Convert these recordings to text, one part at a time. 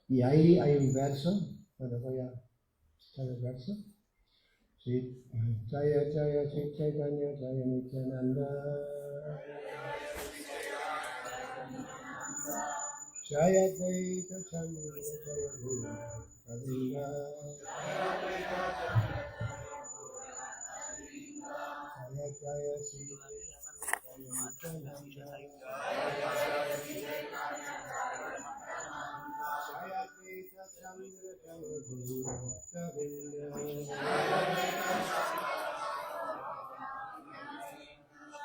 Y ahí hay un verso, bueno, voy a citar el verso. Sí. Jaya Jaya Sri Chaitanya Jaya Nityananda Jaya Advaita Chandra Jaya Guru Govinda Jaya Jaya Sri Jaya Nityananda Jaya Advaita Chandra Jaya Guru Govinda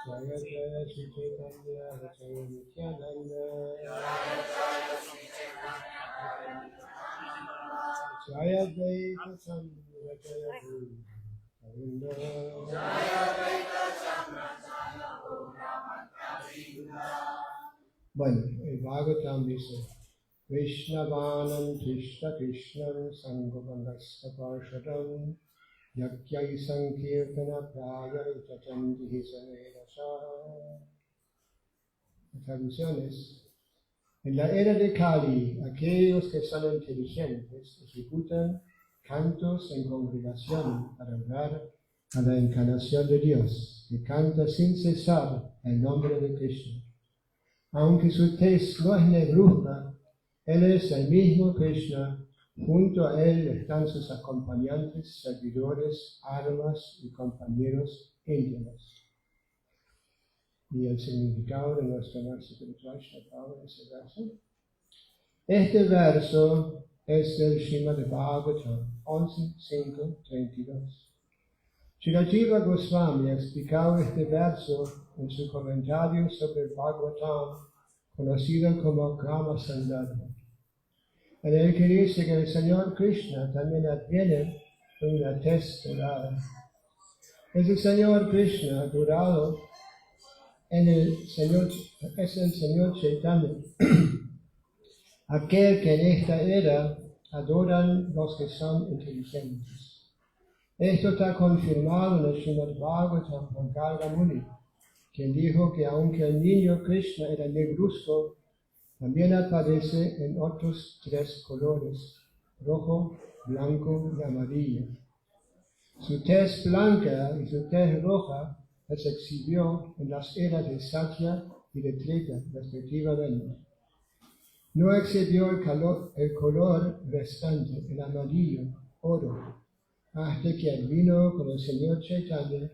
Jaya Jaya Sri Chaitanya Jaya Nityananda Jaya Advaita Chandra Jaya Guru Govinda Bueno, el Bhagavatam dice Vishnavanam Krishna Krishnam Sangopandasta Parshadam Yakyai Sankirtana Praya Utachanti Samedasa. La traducción es: en la era de Kali, aquellos que son inteligentes ejecutan cantos en congregación para honrar a la encarnación de Dios, que canta sin cesar el nombre de Krishna. Aunque su tez no es negruzca, él es el mismo Krishna. Junto a él están sus acompañantes, servidores, armas y compañeros íntimos. Y el significado de nuestro maestro espiritual en ese verso. Este verso es del Srimad Bhagavatam 11.5.32. Srila Jiva Goswami ha explicado este verso en su comentario sobre el Bhagavatam, conocido como Kama Sandarbha, en el que dice que el Señor Krishna también tiene una tez dorada. Es el Señor Krishna adorado es el Señor Chaitanya, aquel que en esta era adoran los que son inteligentes. Esto está confirmado en el Srimad Bhagavatam por Garga Muni, quien dijo que aunque el niño Krishna era negruzco, también aparece en otros tres colores: rojo, blanco y amarillo. Su tez blanca y su tez roja se exhibió en las eras de Satya y de Treta, respectivamente. No exhibió el color restante, el amarillo, oro, hasta que vino con el Señor Chaitanya,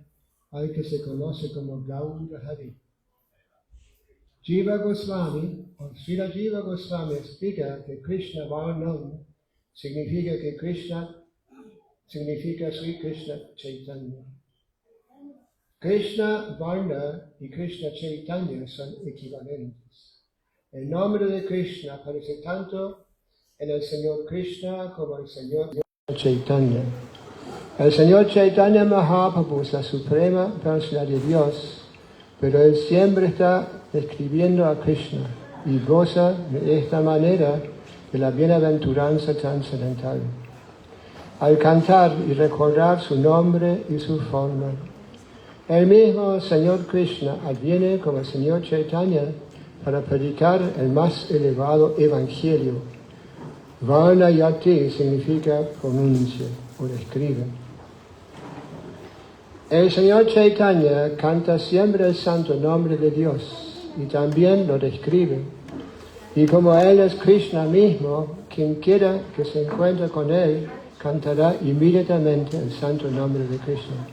al que se conoce como Gaura Hari. Jiva Goswami, o Srila Jiva Goswami, explica que Krishna Varnam significa que Krishna significa Sri Krishna Chaitanya. Krishna Varna y Krishna Chaitanya son equivalentes. El nombre de Krishna aparece tanto en el Señor Krishna como en el Señor Chaitanya. El Señor Chaitanya Mahaprabhu es la suprema personalidad de Dios, pero Él siempre está describiendo a Krishna y goza de esta manera de la bienaventuranza trascendental. Al cantar y recordar su nombre y su forma, el mismo Señor Krishna adviene como el Señor Chaitanya para predicar el más elevado evangelio. Varna Yati significa pronuncia o escribe. El Señor Chaitanya canta siempre el santo nombre de Dios y también lo describe. Y como Él es Krishna mismo, quien quiera que se encuentre con Él, cantará inmediatamente el santo nombre de Krishna.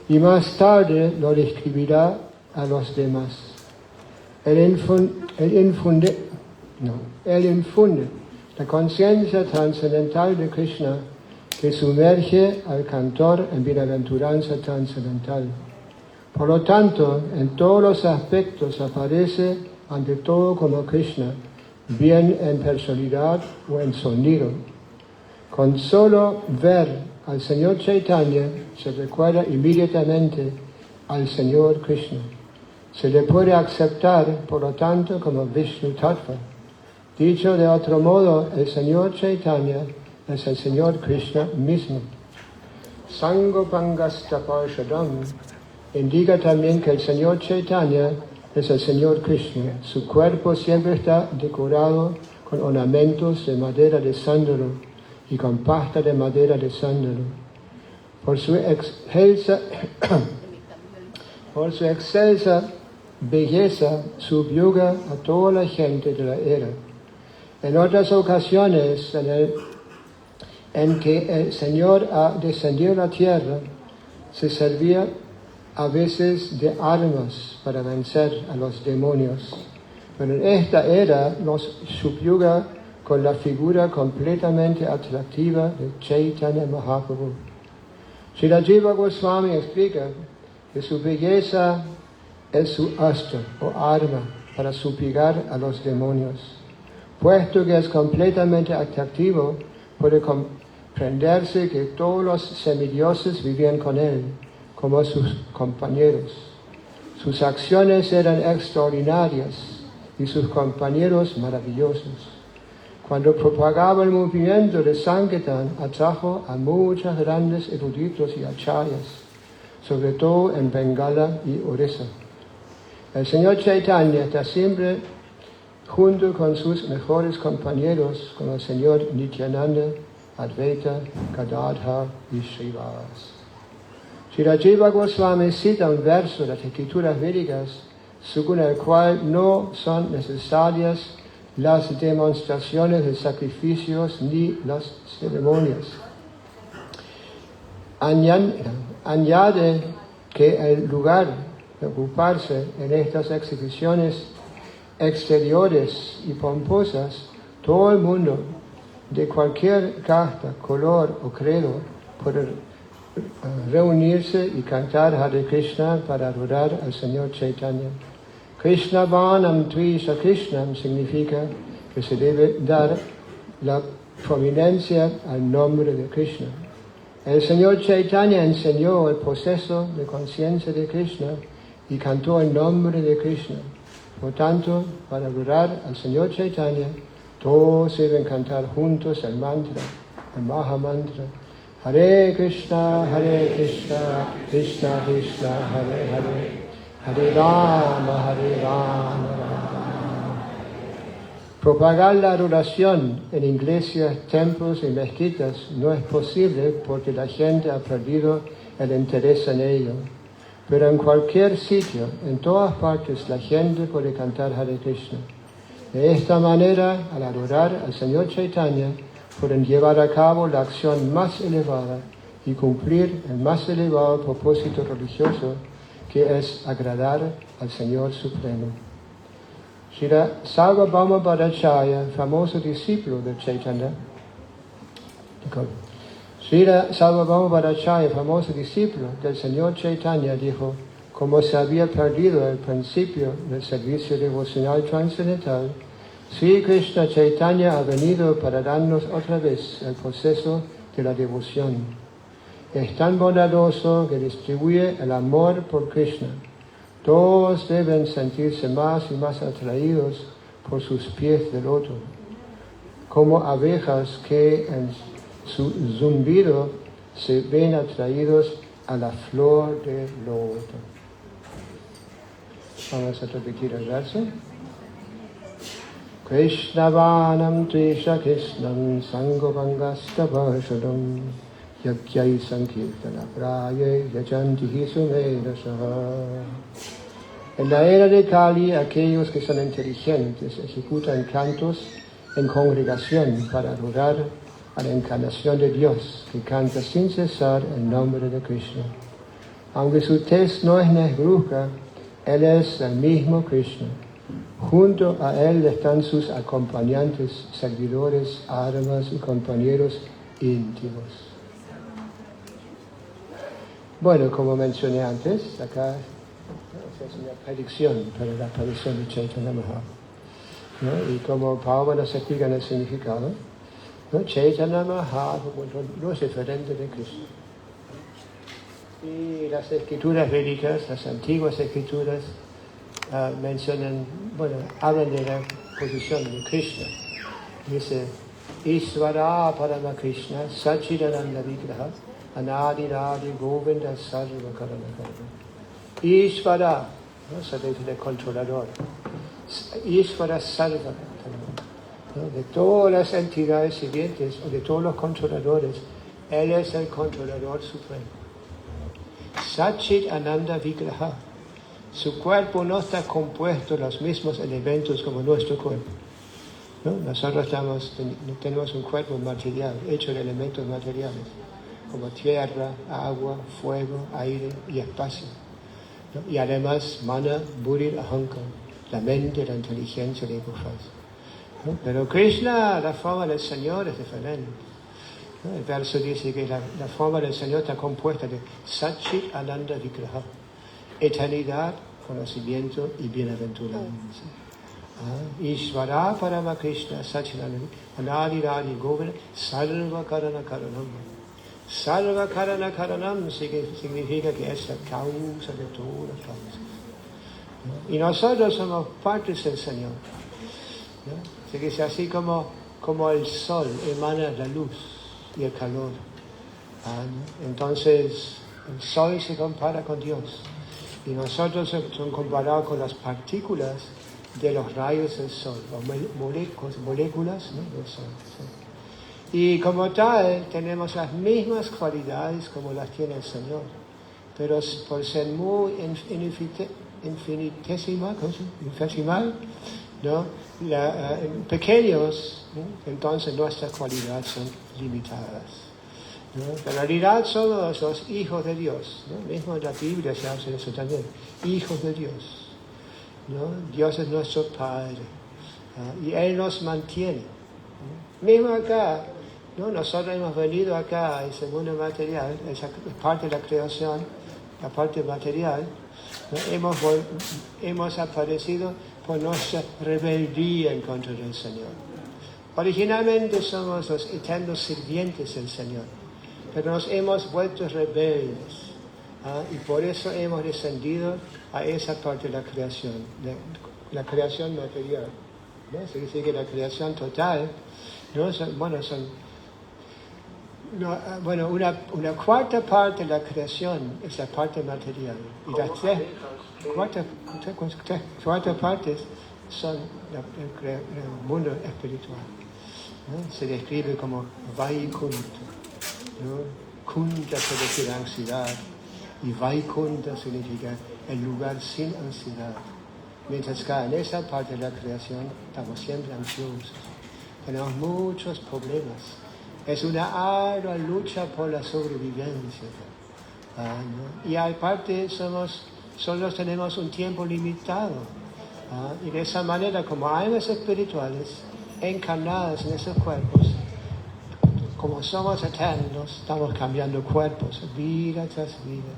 Y más tarde lo describirá a los demás. Él infunde la conciencia trascendental de Krishna que sumerge al cantor en bienaventuranza trascendental. Por lo tanto, en todos los aspectos aparece ante todo como Krishna, bien en personalidad o en sonido. Con solo ver al Señor Chaitanya se recuerda inmediatamente al Señor Krishna. Se le puede aceptar, por lo tanto, como Vishnu Tattva. Dicho de otro modo, el Señor Chaitanya es el Señor Krishna mismo. Sangopangasta Parshadam indica también que el Señor Chaitanya es el Señor Krishna. Su cuerpo siempre está decorado con ornamentos de madera de sándalo y con pasta de madera de sándalo. Por su excelsa belleza subyuga a toda la gente de la era. En otras ocasiones en que el Señor ha descendido a la tierra, se servía a veces de armas para vencer a los demonios. Pero en esta era los subyuga con la figura completamente atractiva de Chaitanya Mahaprabhu. Srila Jiva Goswami explica que su belleza es su astra o arma para subyugar a los demonios. Puesto que es completamente atractivo, puede comprenderse que todos los semidioses vivían con él, como sus compañeros. Sus acciones eran extraordinarias y sus compañeros maravillosos. Cuando propagaba el movimiento de Sankirtan, atrajo a muchos grandes eruditos y acharyas, sobre todo en Bengala y Orissa. El Señor Chaitanya está siempre junto con sus mejores compañeros, como el Señor Nityananda, Advaita, Gadadhar y Srivas. Srila Jiva Goswami cita un verso de las escrituras védicas, según el cual no son necesarias las demostraciones de sacrificios ni las ceremonias. Añade que el lugar de ocuparse en estas exhibiciones exteriores y pomposas, todo el mundo, de cualquier casta, color o credo, puede reunirse y cantar Hare Krishna para adorar al Señor Chaitanya. Krishna Vanam Tvisha Krishnam significa que se debe dar la prominencia al nombre de Krishna. El Señor Chaitanya enseñó el proceso de conciencia de Krishna y cantó el nombre de Krishna. Por tanto, para adorar al Señor Chaitanya, todos deben cantar juntos el mantra, el Mahamantra. Hare Krishna, Krishna Krishna, Hare Hare, Hare Rama, Rama. Propagar la adoración en iglesias, templos y mezquitas no es posible porque la gente ha perdido el interés en ello. Pero en cualquier sitio, en todas partes, la gente puede cantar Hare Krishna. De esta manera, al adorar al Señor Chaitanya, pueden llevar a cabo la acción más elevada y cumplir el más elevado propósito religioso, que es agradar al Señor Supremo. Srila Sarvabhauma Bhattacharya, famoso discípulo de Chaitanya, Srila Sarvabhauma Bhattacharya, famoso discípulo del Señor Chaitanya, dijo: como se había perdido el principio del servicio devocional trascendental, Sri Krishna Chaitanya ha venido para darnos otra vez el proceso de la devoción. Es tan bondadoso que distribuye el amor por Krishna. Todos deben sentirse más y más atraídos por sus pies de loto, como abejas que en su zumbido se ven atraídos a la flor de loto. Vamos a repetir el verso. Krishna vanam trisha krishnam sangopangasta varshadam yakyai sankirtana praye yachantihi sumedasah. En la era de Kali, aquellos que son inteligentes ejecutan cantos en congregación para adorar a la encarnación de Dios, que canta sin cesar el nombre de Krishna. Aunque su tez no es negruzca, él es el mismo Krishna. Junto a él están sus acompañantes, servidores, armas y compañeros íntimos. Bueno, como mencioné antes, acá es una predicción para la aparición de Chaitanya Mahaprabhu, ¿no? Y como Pablo nos explica en el significado, ¿no? Chaitanya Mahaprabhu no es diferente de Krishna. Y las escrituras védicas, las antiguas escrituras, mencionan, hablan de la posición de Krishna. Dice, Ishvara Parama Krishna, Sachidananda Vigraha, Anadiradi Govinda Sarva Karana Karana. Ishvara, ¿no? Se dice de controlador. Ishvara Sarva. ¿no? De todas las entidades sirvientes o de todos los controladores, Él es el controlador supremo. Satchit Ananda Vigraha. Su cuerpo no está compuesto de los mismos elementos como nuestro cuerpo, ¿no? Nosotros tenemos un cuerpo material, hecho de elementos materiales, como tierra, agua, fuego, aire y espacio, ¿no? Y además, mana, buddhi, ahankar, la mente, la inteligencia, la hipófisis, ¿no? Pero Krishna, la forma del Señor es diferente, ¿no? El verso dice que la forma del Señor está compuesta de Satchit Ananda Vigraha, eternidad, conocimiento y bienaventuranza. Ishvara Parama Krishna Satchidananda Anadiradi Govinda Sarva Karana Karanam. Sarva Karana Karanam significa que es la causa de todas las causas, ¿no? Y nosotros somos partes del Señor, ¿no? Se dice así como el sol emana la luz y el calor, ¿no? Entonces el sol se compara con Dios y nosotros somos comparados con las partículas de los rayos del sol, las moléculas, ¿no? Del sol, ¿sí? Y como tal, tenemos las mismas cualidades como las tiene el Señor, pero por ser muy infinitesimal, ¿no? Pequeños, ¿no? Entonces nuestras cualidades son limitadas, ¿no? En realidad somos los hijos de Dios, ¿no? Mismo en la Biblia se habla de eso también, hijos de Dios, ¿no? Dios es nuestro Padre, y Él nos mantiene, ¿no? Mismo acá, ¿no? Nosotros hemos venido acá a ese mundo material, esa parte de la creación, la parte material, ¿no? Hemos aparecido por nuestra rebeldía en contra del Señor. Originalmente somos los eternos sirvientes del Señor, pero nos hemos vuelto rebeldes, y por eso hemos descendido a esa parte de la creación material, ¿no? Se dice que la creación total, ¿no? Una cuarta parte de la creación es la parte material, y las tres cuartas partes son el mundo espiritual, ¿no? Se describe como Vaikunta, ¿no? Kunta significa ansiedad y Vaikunta significa el lugar sin ansiedad. Mientras que en esa parte de la creación estamos siempre ansiosos, tenemos muchos problemas. Es una ardua lucha por la sobrevivencia, ¿no? Y aparte solo tenemos un tiempo limitado, y de esa manera, como almas espirituales encarnadas en esos cuerpos, como somos eternos, estamos cambiando cuerpos, vida tras vida,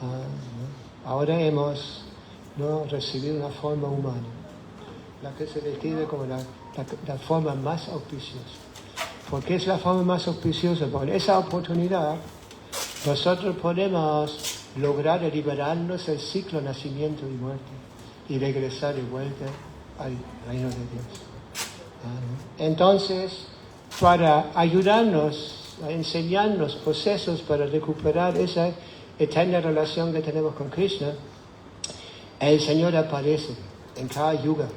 ¿no? Ahora hemos, ¿no? recibido una forma humana, la que se describe como la forma más auspiciosa. ¿Por qué es la forma más auspiciosa? Porque en esa oportunidad nosotros podemos lograr liberarnos del ciclo nacimiento y muerte y regresar de vuelta al reino de Dios. Entonces, para ayudarnos, a enseñarnos procesos para recuperar esa eterna relación que tenemos con Krishna, el Señor aparece en cada yuga,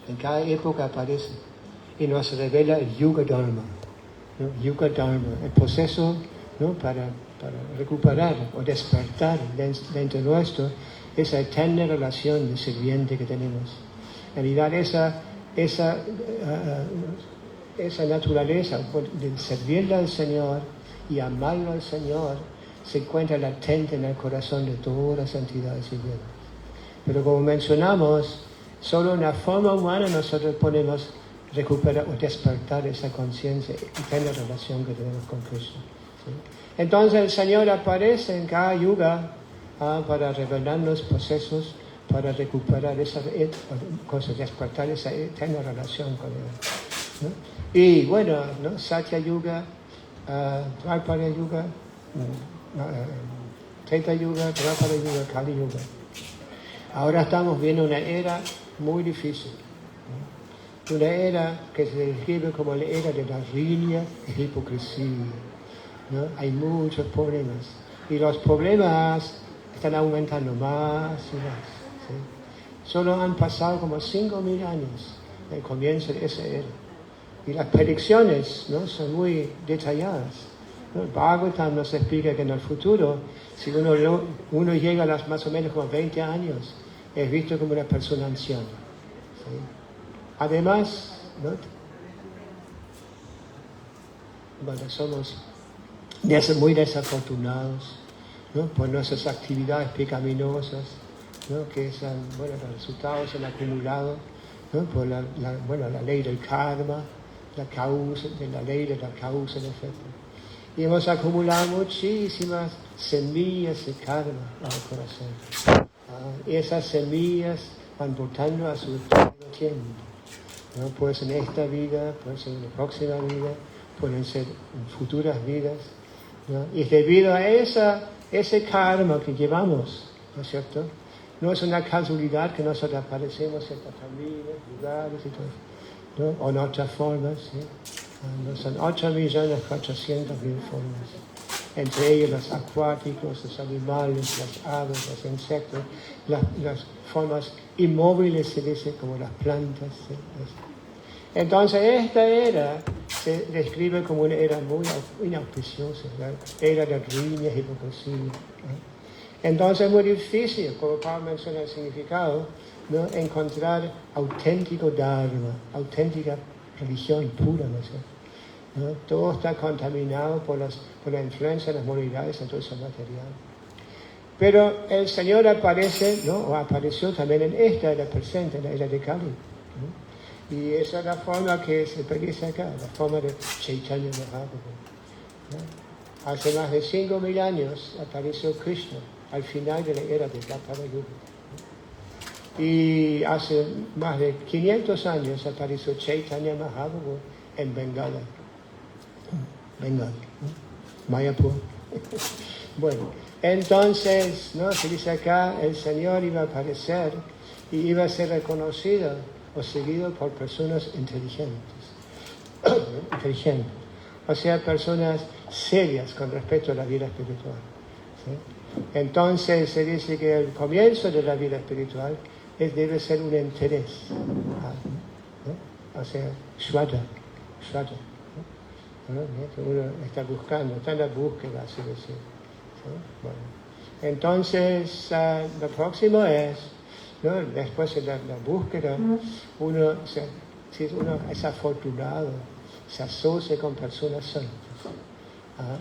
en cada época aparece y nos revela el Yuga Dharma, ¿no? Yuga Dharma, el proceso, ¿no? para recuperar o despertar dentro nuestro esa eterna relación de sirviente que tenemos. En realidad esa naturaleza de servirle al Señor y amarlo al Señor se encuentra latente en el corazón de todas las entidades sirvientes. Pero como mencionamos, solo en la forma humana nosotros podemos recuperar o despertar esa conciencia y tener la relación que tenemos con Cristo, ¿sí? Entonces el Señor aparece en cada yuga, para revelarnos procesos para recuperar esa cosa, despertar esa eterna relación con Él, ¿no? Y bueno, ¿no? Satya Yuga, Dvapara Yuga, Treta Yuga, Dvapara Yuga, Kali Yuga. Ahora estamos viendo una era muy difícil, ¿no? Una era que se describe como la era de la riña y hipocresía, ¿no? Hay muchos problemas y los problemas están aumentando más y más, ¿sí? Solo han pasado como 5.000 años del comienzo de esa era Y las predicciones, ¿no?, son muy detalladas, ¿no? El Bhagavatam nos explica que en el futuro, si uno llega a más o menos como 20 años, es visto como una persona anciana. ¿Sí? Además, ¿no?, bueno, somos muy desafortunados, ¿no?, por nuestras actividades pecaminosas, ¿no?, que son, bueno, los resultados son acumulados, ¿no?, por la ley del karma, la ley de la causa y el efecto. Y hemos acumulado muchísimas semillas de karma al corazón. Y esas semillas van botando a su tiempo, ¿no? Puede ser en esta vida, puede ser en la próxima vida, pueden ser en futuras vidas, ¿no? Y debido a ese karma que llevamos, ¿no es cierto? No es una casualidad que nosotros aparecemos en ciertas familias, lugares y todo eso, ¿no? O en otras formas, ¿sí? No son 8.400.000 formas. Entre ellos los acuáticos, los animales, las aves, los insectos, las formas inmóviles, se dice, como las plantas. ¿Sí? Entonces esta era se describe como una era muy inauspiciosa, ¿verdad? Era de riñas y hipocresía, ¿no? Entonces es muy difícil, como Pablo menciona el significado, ¿no?, encontrar auténtico dharma, auténtica religión pura, ¿no es cierto? ¿No? Todo está contaminado por la influencia de las modalidades en todo ese material. Pero el Señor aparece, ¿no?, o apareció también en esta era presente, en la era de Kali, ¿no? Y esa es la forma que se predice acá, la forma de Chaitanya Mahaprabhu, ¿no? Hace más de 5.000 años apareció Krishna al final de la era de Dwapara Yuga, ¿no? Y hace más de 500 años apareció Chaitanya Mahaprabhu en Bengala, ¿no? Mayapur. Bueno, entonces, ¿no?, se dice acá, el Señor iba a aparecer y iba a ser reconocido o seguido por personas inteligentes. Inteligentes. O sea, personas serias con respecto a la vida espiritual, ¿sí? Entonces se dice que el comienzo de la vida espiritual debe ser un interés, ¿no? O sea, shraddha, ¿no? Uno está buscando, está en la búsqueda, así decir, ¿sí? Bueno, entonces lo próximo es, ¿no?, después de la búsqueda, si uno es afortunado, se asocia con personas santas,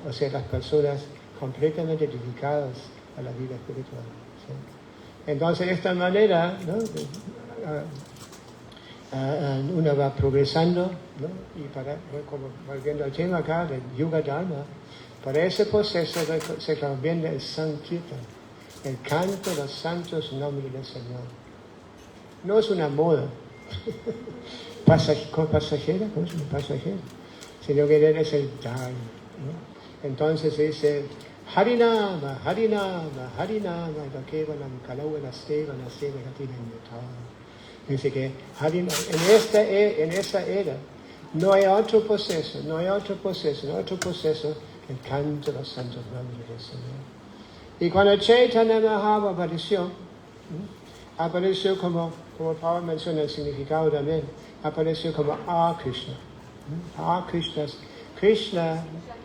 o sea, las personas completamente dedicadas a la vida espiritual, ¿sí? Entonces, de esta manera, ¿no?, uno va progresando, ¿no? Y como volviendo al tema acá del Yuga Dharma, para ese proceso se recomienda el Sankirtan, el canto de los santos nombres del Señor. No es una moda pasajera, ¿cómo es? Pasajera, sino que es el Dharma, ¿no? Entonces se dice Harinama, Harinama, Harinama, Vakevalam, Kalauela Seva, Naseva, dice que en esa era no hay otro proceso que el canto de los santos nombres del Señor. Y cuando Chaitanya Mahaprabhu apareció como Pablo menciona el significado también, apareció como Krishna. Krishna,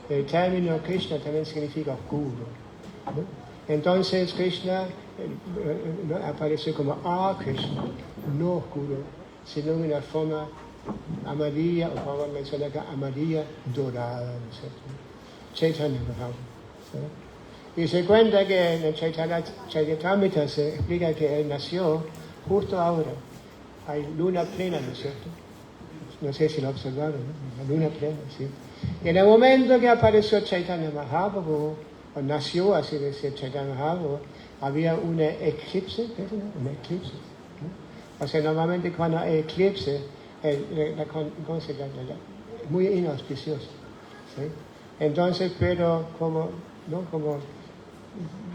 el término Krishna también significa oscuro, ¿no? Entonces Krishna apareció como Krishna, no oscuro, sino en una forma amarilla, o Pablo menciona acá, amarilla dorada, ¿no es cierto? Chaitanya Mahaprabhu, ¿sí? Y se cuenta que en el Charitamrita se explica que él nació justo ahora. Hay luna plena, ¿no es cierto? No sé si lo observaron, ¿no? La luna plena, sí. Y en el momento que apareció Chaitanya Mahaprabhu, o nació, así decía Chaitanya Mahaprabhu, había un eclipse, ¿no? Un eclipse, ¿no? O sea, normalmente cuando hay eclipse, muy inauspicioso, ¿sí? Entonces, pero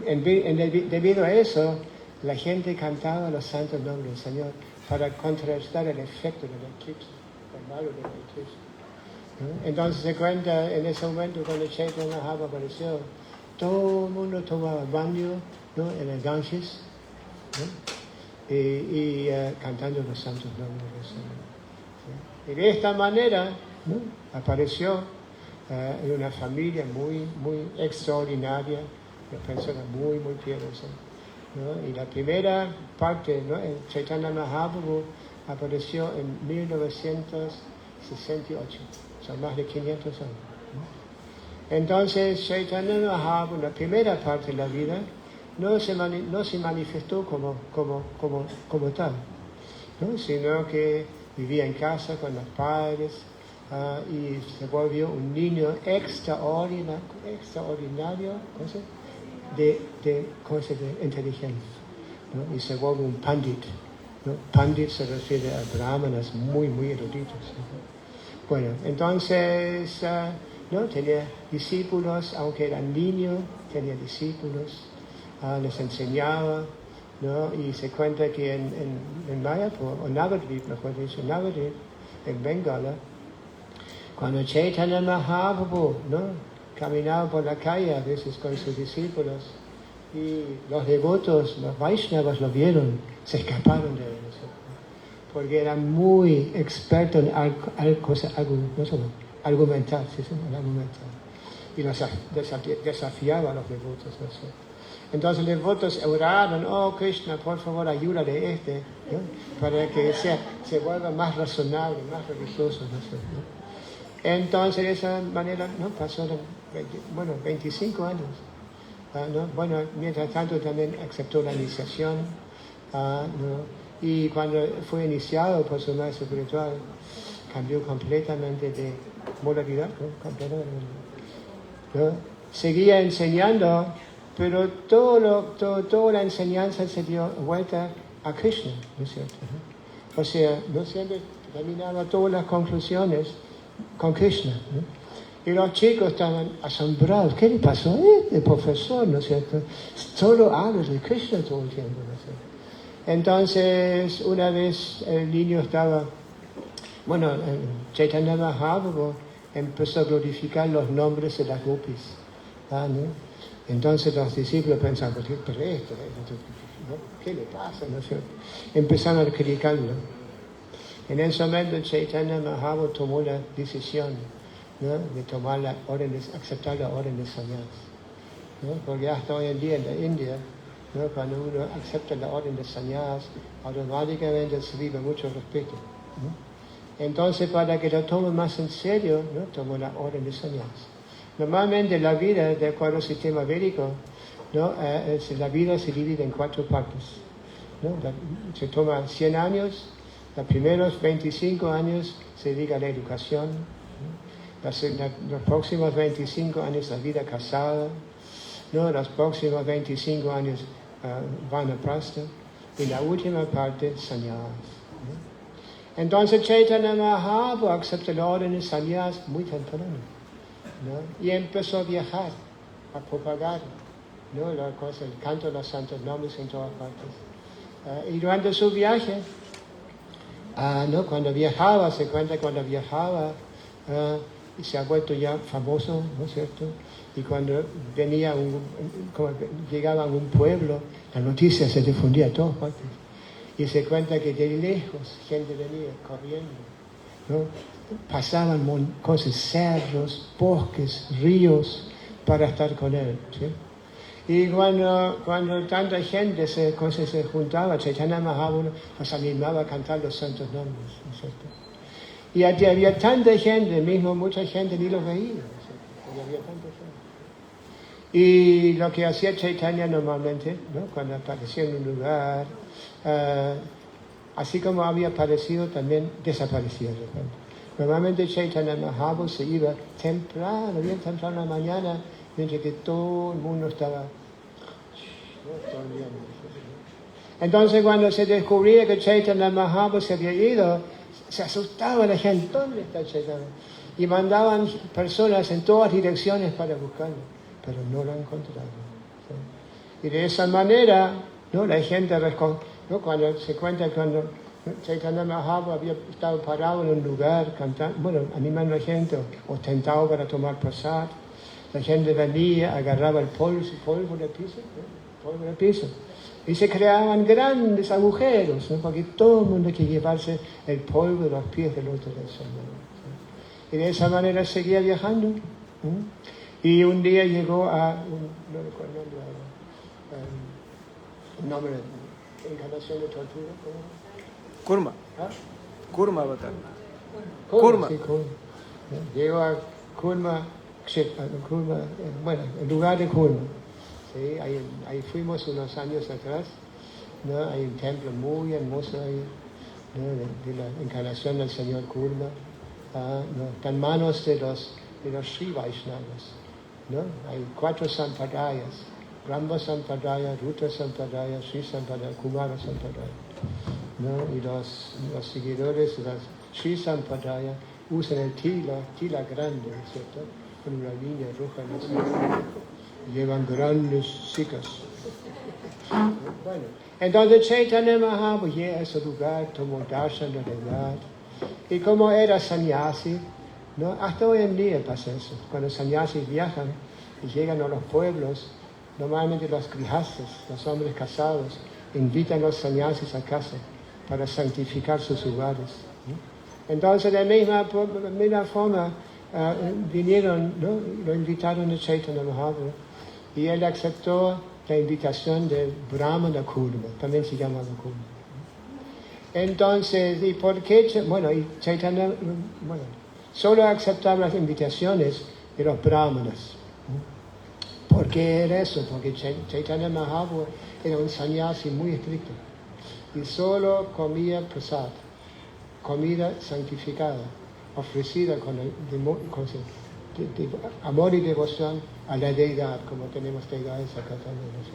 debido a eso, la gente cantaba los santos nombres del Señor para contrarrestar el efecto del eclipse, el malo del eclipse, ¿no? Entonces se cuenta, en ese momento cuando Chaitanya Mahaprabhu apareció, todo el mundo tomaba baño, ¿no?, en el Ganges, ¿no?, y cantando los santos nombres del Señor, ¿sí? Y de esta manera ¿no? Apareció en una familia muy, muy extraordinaria, una persona muy, muy piadosa, ¿no? Y la primera parte, ¿no? El Chaitanya Mahaprabhu apareció en 1968, son más de 500 años, ¿no? Entonces Chaitanya Mahaprabhu, la primera parte de la vida, no se manifestó como tal, ¿no? Sino que vivía en casa con los padres y se volvió un niño extraordinario de inteligencia, ¿no? Y se vuelve un pandit, ¿no? Pandit se refiere a brahmanas muy, muy eruditos, ¿no? Bueno, entonces, ¿no? Tenía discípulos, aunque era niño, tenía discípulos, les enseñaba, ¿no? Y se cuenta que en Mayapur, o Navadvip, mejor dicho, Navadvip, en Bengala, cuando Chaitanya Mahaprabhu, ¿no? Caminaba por la calle a veces con sus discípulos, y los devotos, los Vaishnavas lo vieron, se escaparon de él, ¿no? Porque era muy experto en argumentar, ¿sí? Y los desafiaba a los devotos, ¿no? Entonces los devotos oraron, oh Krishna, por favor ayúdale ¿no? Para que se vuelva más razonable, más religioso, ¿no? Entonces de esa manera, ¿no? Pasaron 25 años, ¿no? Bueno, mientras tanto también aceptó la iniciación, ¿no? Y cuando fue iniciado por su maestro espiritual, cambió completamente de modalidad, ¿no? ¿No? Seguía enseñando, pero toda la enseñanza se dio vuelta a Krishna, ¿no es cierto? O sea, no siempre terminaba todas las conclusiones con Krishna, ¿no? Y los chicos estaban asombrados. ¿Qué le pasó a este profesor, no es cierto? Solo habla de Krishna todo el tiempo, ¿no es cierto? Entonces, una vez el niño estaba, Chaitanya Mahaprabhu empezó a glorificar los nombres de las gopis, ¿no? Entonces los discípulos pensaban, pero esto, ¿no? ¿Qué le pasa? ¿No es cierto? Empezaron a criticarlo. En ese momento Chaitanya Mahaprabhu tomó la decisión, ¿no? De tomar aceptar la orden de sannyas, ¿no? Porque hasta hoy en día en la India, ¿no? Cuando uno acepta la orden de sannyas, automáticamente se vive mucho respeto, ¿no? Entonces, para que lo tomen más en serio, ¿no? Tomó la orden de sannyas. Normalmente la vida, de acuerdo al sistema védico, ¿no? La vida se divide en 4 partes, ¿no? Se toma 100 años, los primeros 25 años se dedica a la educación, ¿no? Los próximos 25 años la vida casada, ¿no? Los próximos 25 años vanaprastha, y la última parte sannyas, ¿no? Entonces Chaitanya Mahaprabhu aceptó la orden de sannyas muy temprano, ¿no? Y empezó a viajar, a propagar, ¿no? El canto de los santos nombres en todas partes. Y durante su viaje, ¿no? Cuando viajaba, se cuenta cuando viajaba, y se ha vuelto ya famoso, ¿no es cierto? Y cuando llegaba a un pueblo, la noticia se difundía a todas partes. Y se cuenta que de lejos gente venía corriendo, ¿no? Pasaban cosas, cerros, bosques, ríos, para estar con él, ¿sí? Y cuando tanta gente se juntaba, Chaitanya Mahaprabhu los animaba a cantar los santos nombres, ¿no es cierto? Y había tanta gente, mismo mucha gente ni los veía, ¿no es cierto? Porque había tanta gente. Y lo que hacía Chaitanya normalmente, ¿no? Cuando aparecía en un lugar, así como había aparecido, también desaparecía de repente. Normalmente Chaitanya Mahaprabhu se iba temprano, bien temprano en la mañana, mientras que todo el mundo estaba, ¿no? Entonces cuando se descubría que Chaitanya Mahaprabhu se había ido, se asustaba la gente, ¿dónde está Chaitanya? Y mandaban personas en todas direcciones para buscarlo, pero no lo encontraron, ¿sí? Y de esa manera, ¿no? La gente, ¿no? Cuando se cuenta cuando Chaitanya Mahaprabhu había estado parado en un lugar, cantando, animando a la gente, o tentado para tomar prasad, la gente venía, agarraba el polvo del piso, ¿no? Polvo del piso, y se creaban grandes agujeros, ¿no? Porque todo el mundo quería llevarse el polvo de los pies del otro del Señor, ¿sí? Y de esa manera seguía viajando. Y un día llegó a, no recuerdo el nombre, encarnación de tortura. Kurma. ¿Ah? Kurma avatar. Kurma. Sí, Kurma. Llegó a Kurma, bueno, el lugar de Kurma. Sí, ahí fuimos unos años atrás. ¿No? Hay un templo muy hermoso ahí, ¿no? de la encarnación del Señor Kurma. ¿No? Están en manos de los Sri Vaishnavas. ¿No? Hay 4 sampradayas: Brahma Sampradaya, Rutra Sampradaya, Sri Sampradaya, Kumara Sampradaya. ¿No? Y los seguidores de las Sri Sampradaya usan el tila grande, ¿cierto? Con una línea roja en el centro. Llevan grandes sikas. Bueno, entonces Chaitanya Mahaprabhu llega a ese lugar, tomó darshan de verdad. Y como era sannyasi, ¿no? Hasta hoy en día pasa eso. Cuando sannyasis viajan y llegan a los pueblos, normalmente los grihastas, los hombres casados, invitan a los sannyasis a casa para santificar sus lugares. ¿No? Entonces, de la misma forma, vinieron, ¿no? Lo invitaron a Chaitanya Mahaprabhu y él aceptó la invitación del Brahmana Kurma, también se llama Kurma. Entonces, ¿y por qué? Bueno, y Chaitanya, bueno, solo aceptaba las invitaciones de los brahmanas. ¿Por qué era eso? Porque Chaitanya Mahaprabhu era un sannyasi muy estricto y solo comía prasad, comida santificada, ofrecida con amor y devoción a la deidad, como tenemos deidades acá también. ¿Sí?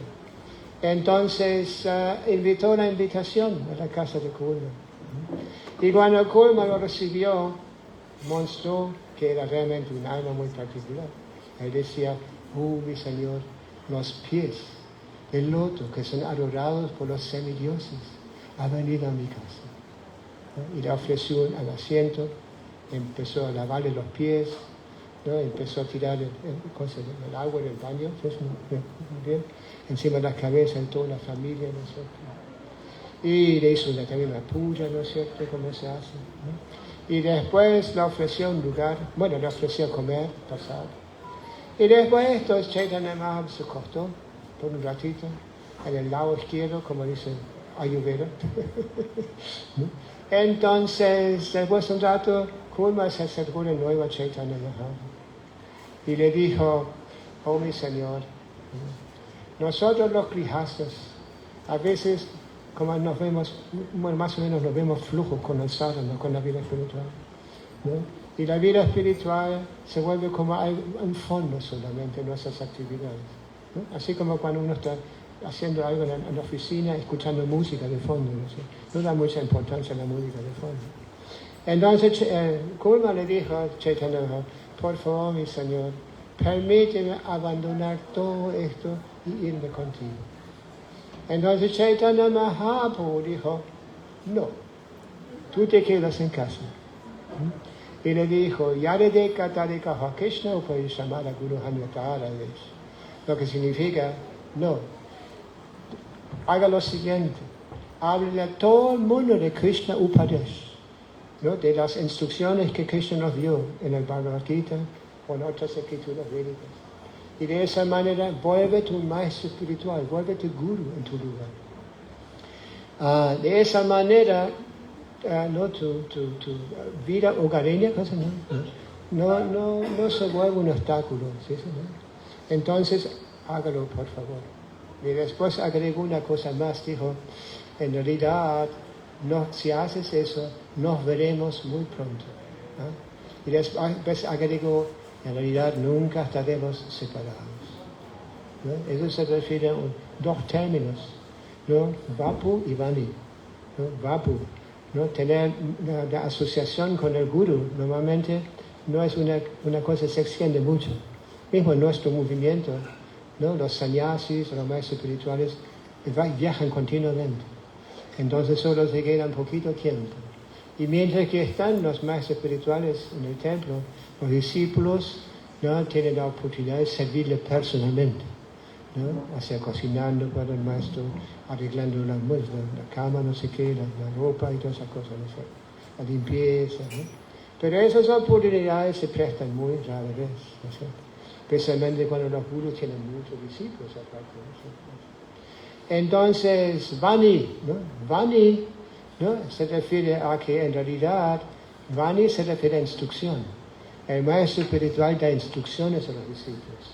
Entonces invitó una invitación a la casa de Kurma. Y cuando Kurma lo recibió, mostró que era realmente un alma muy particular. Él decía: mi Señor, los pies del loto que son adorados por los semidioses han venido a mi casa. ¿No? Y le ofreció un asiento, empezó a lavarle los pies, ¿no? Empezó a tirar el agua en el baño, muy bien, encima de la cabeza de toda la familia, ¿no es cierto? Y le hizo también una puya, ¿no es cierto?, como se hace, ¿no? Y después le ofreció un lugar, bueno, le ofreció comer, pasar. Y después de esto, Chaitanya Mahaprabhu se acostó por un ratito en el lado izquierdo, como dice Ayurveda. ¿No? Entonces, después de un rato, Kurma se acercó de nuevo a Chaitanya Mahaprabhu y le dijo: oh mi Señor, nosotros los grihastas, a veces, como nos vemos, bueno, más o menos nos vemos flujos con el sadhana, con la vida espiritual, ¿no? Y la vida espiritual se vuelve como un fondo solamente en nuestras actividades, ¿no? Así como cuando uno está haciendo algo en la oficina, escuchando música de fondo, no da mucha importancia a la música de fondo. Entonces Kurma le dijo a Chaitanya: por favor, mi Señor, permíteme abandonar todo esto y irme contigo. Entonces Chaitanya Mahaprabhu dijo: no, tú te quedas en casa. Y le dijo: Yarede Katarika Krishna Uparishamara Guru Hanyatara, lo que significa: no, haga lo siguiente, hable a todo el mundo de Krishna Upadesh, ¿no? De las instrucciones que Krishna nos dio en el Bhagavad Gita o en otras escrituras védicas. Y de esa manera vuelve tu maestro espiritual, vuelve tu guru en tu lugar. De esa manera, no, tu vida hogareña no se vuelve un obstáculo. ¿Sí? Entonces, hágalo, por favor. Y después agregó una cosa más, dijo: en realidad, si haces eso, nos veremos muy pronto. ¿No? Y después agregó: en realidad nunca estaremos separados. ¿No? Eso se refiere a dos términos, ¿no? Vapu y Vani. ¿No? Vapu, ¿no? Tener la asociación con el Guru normalmente no es una cosa que se extiende mucho. Mismo en nuestro movimiento, ¿no? Los sannyasis, los maestros espirituales, viajan continuamente. Entonces solo se queda un poquito tiempo. Y mientras que están los maestros espirituales en el templo, los discípulos, ¿no? Tienen la oportunidad de servirle personalmente, ¿no? O sea, cocinando para el maestro, arreglando la cama, no sé qué, la ropa y todas esas cosas, ¿no? La limpieza, ¿no? Pero esas oportunidades se prestan muy rara vez, ¿no es cierto? Especialmente cuando los gurús tienen muchos discípulos aparte, ¿no es cierto? Entonces, Vani, ¿no? Vani, ¿no? Se refiere a que en realidad Vani se refiere a instrucción. El maestro espiritual da instrucciones a los discípulos,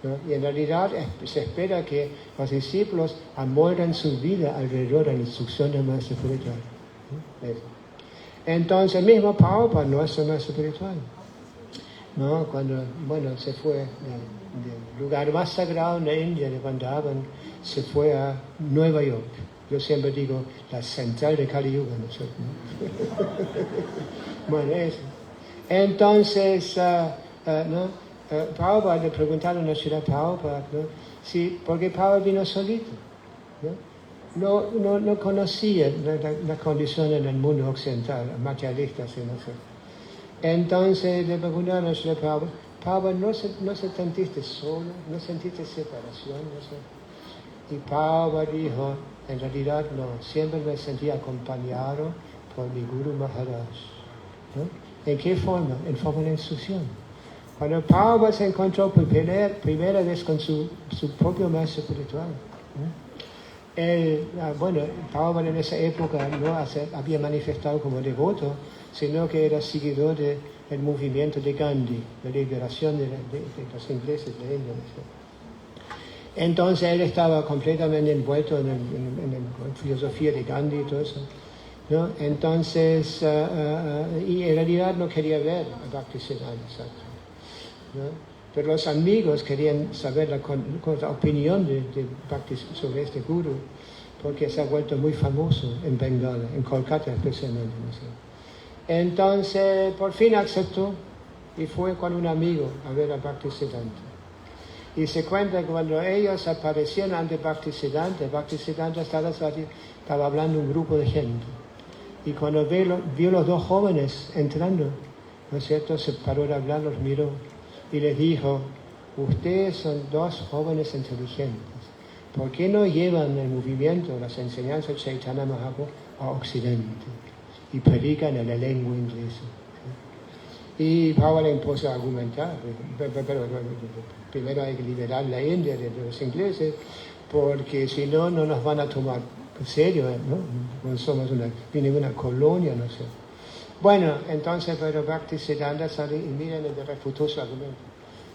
¿no? Y en realidad se espera que los discípulos amolden su vida alrededor de la instrucción del maestro espiritual, ¿no? Eso. Entonces, mismo Prabhupada, nuestro maestro espiritual, ¿no? Cuando, se fue del lugar más sagrado en la India, de Vrindavan, se fue a Nueva York. Yo siempre digo, la central de Kali Yuga, ¿no es cierto? Bueno, eso. Entonces, Prabhupada le preguntaron a Srila Prabhupada, ¿no? Porque Prabhupada vino solito, ¿no? No conocía la condición en el mundo occidental, materialista, ¿sí? No sé. Entonces le preguntaron a Srila Prabhupada, Prabhupada, ¿no se sentiste solo? ¿No sentiste separación? No sé. Y Prabhupada dijo, en realidad no, siempre me sentí acompañado por mi Guru Maharaj, ¿no? ¿En qué forma? En forma de instrucción. Cuando Prabhupada se encontró por primera vez con su propio maestro espiritual, Prabhupada en esa época no había manifestado como devoto, sino que era seguidor del movimiento de Gandhi, de liberación de los ingleses de India. Entonces él estaba completamente envuelto en la filosofía de Gandhi y todo eso, ¿no? Entonces, y en realidad no quería ver a Bhaktisiddhanta, ¿no? Pero los amigos querían saber la opinión de Bhakti sobre este guru, porque se ha vuelto muy famoso en Bengala, en Kolkata especialmente, ¿no sé? Entonces, por fin aceptó y fue con un amigo a ver a Bhaktisiddhanta. Y se cuenta que cuando ellos aparecieron ante Bhaktisiddhanta estaba hablando un grupo de gente. Y cuando vio los dos jóvenes entrando, ¿no es cierto?, se paró de hablar, los miró y les dijo, ustedes son dos jóvenes inteligentes, ¿por qué no llevan el movimiento, las enseñanzas de Chaitanya Mahaprabhu a Occidente y predican en la lengua inglesa? Y Prabhupada le impuso a argumentar, pero primero hay que liberar la India de los ingleses, porque si no, no nos van a tomar en serio, ¿no? No somos una colonia, no sé. Bueno, entonces, pero Bhaktisiddhanta salió y miren, le refutó su argumento.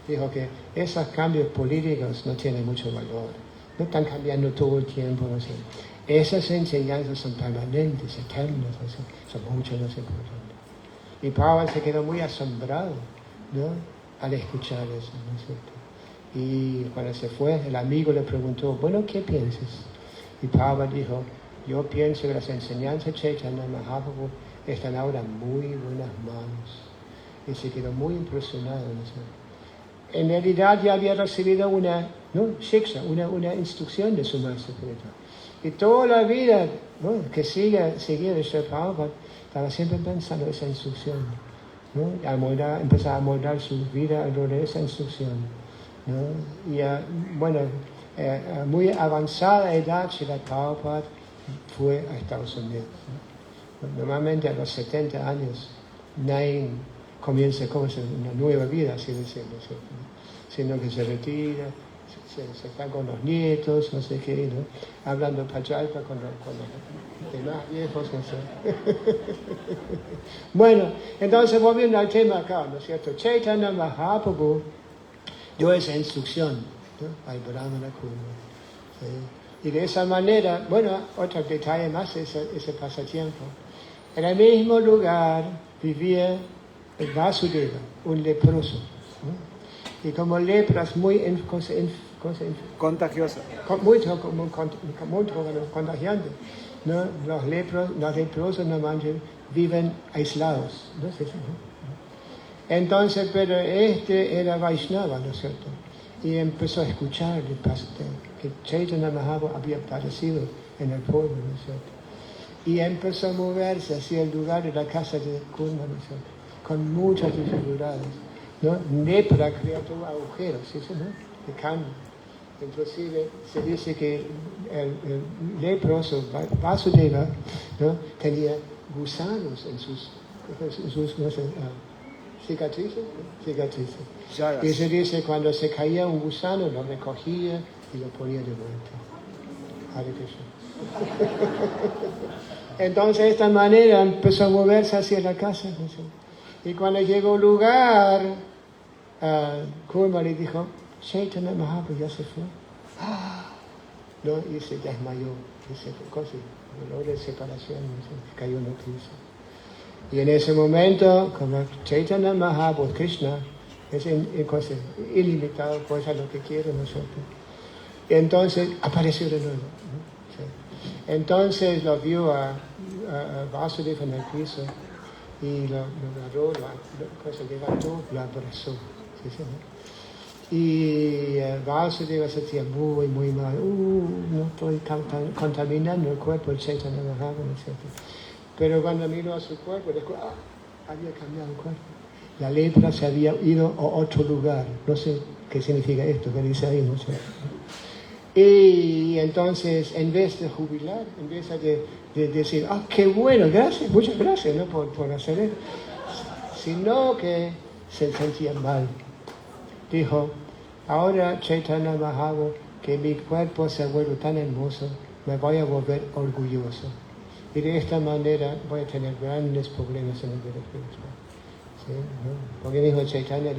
Dijo que esos cambios políticos no tienen mucho valor, no están cambiando todo el tiempo, no sé. Esas enseñanzas son permanentes, eternas, no sé, son mucho más importantes. Y Prabhupada se quedó muy asombrado, ¿no?, al escuchar eso, ¿no es cierto? Y cuando se fue, el amigo le preguntó, bueno, ¿qué piensas? Y Prabhupada dijo, yo pienso que las enseñanzas de Chaitanya Mahaprabhu están ahora en muy buenas manos. Y se quedó muy impresionado, ¿no es cierto? En realidad ya había recibido una shiksha, una instrucción de su maestro espiritual. Y toda la vida, ¿no?, que seguía de Sri Prabhupada, estaba siempre pensando en esa instrucción, ¿no? Empezaba a moldar su vida alrededor de esa instrucción, ¿no? Y a muy avanzada edad, Sri Prabhupada fue a Estados Unidos, ¿no? Normalmente a los 70 años nadie comienza una nueva vida, así decirlo, sino que se retira, se está con los nietos, no sé qué, ¿no?, hablando pachalpa con los demás viejos, no sé. Bueno, entonces volviendo al tema acá, ¿no es cierto? Chaitanya Mahaprabhu dio esa instrucción, ¿no?, al Brahmana Kuma, ¿sí? Y de esa manera, otro detalle más, ese pasatiempo. En el mismo lugar vivía el Vasudeva, un leproso, ¿no? Y como lepra es muy contagiosa, muy contagiante, ¿no? Los leprosos normalmente viven aislados, ¿no? Entonces, pero este era Vaishnava, ¿no es cierto? Y empezó a escuchar que Chaitanya Mahaprabhu había aparecido en el pueblo, ¿no es cierto? Y empezó a moverse hacia el lugar de la casa de Kurma, ¿no es cierto?, con muchas dificultades, ¿no? Lepra creó agujeros, ¿sí? ¿No?, de carne. Inclusive se dice que el leproso Vasudeva, ¿no?, tenía gusanos en sus sus no sé, cicatrices. Llagas. Y se dice cuando se caía un gusano, lo recogía y lo ponía de vuelta. Hare Krishna. Entonces de esta manera empezó a moverse hacia la casa. ¿No sé? Y cuando llegó a un lugar, Kurma le dijo, Chaitanya Mahaprabhu ya se fue. ¿No? Y se desmayó. Dice, dolor de separación, ¿no? Se cayó en el piso. Y en ese momento, como Chaitanya Mahaprabhu, Krishna, es ilimitado, pues a lo que quiere nosotros. Y entonces apareció de nuevo. ¿No? Sí. Entonces lo vio a Vasudeva en el piso y lo agarró, lo levantó, lo abrazó. ¿Sí, sí, ¿no? Y Vasudeva se sentía muy, muy mal. No estoy contaminando el cuerpo del Chaitanya Mahaprabhu, ¿no es cierto? Pero cuando miró a su cuerpo, había cambiado el cuerpo. La lepra se había ido a otro lugar. No sé qué significa esto que dice ahí, no sé. Y entonces, en vez de jubilar, en vez de decir, qué bueno, gracias, muchas gracias, ¿no? por hacer eso, sino que se sentía mal. Dijo, ahora Chaitanya Mahaprabhu, que mi cuerpo se ha vuelto tan hermoso, me voy a volver orgulloso. Y de esta manera voy a tener grandes problemas en el vida espiritual. ¿Sí? ¿No? Porque mismo Chaitanya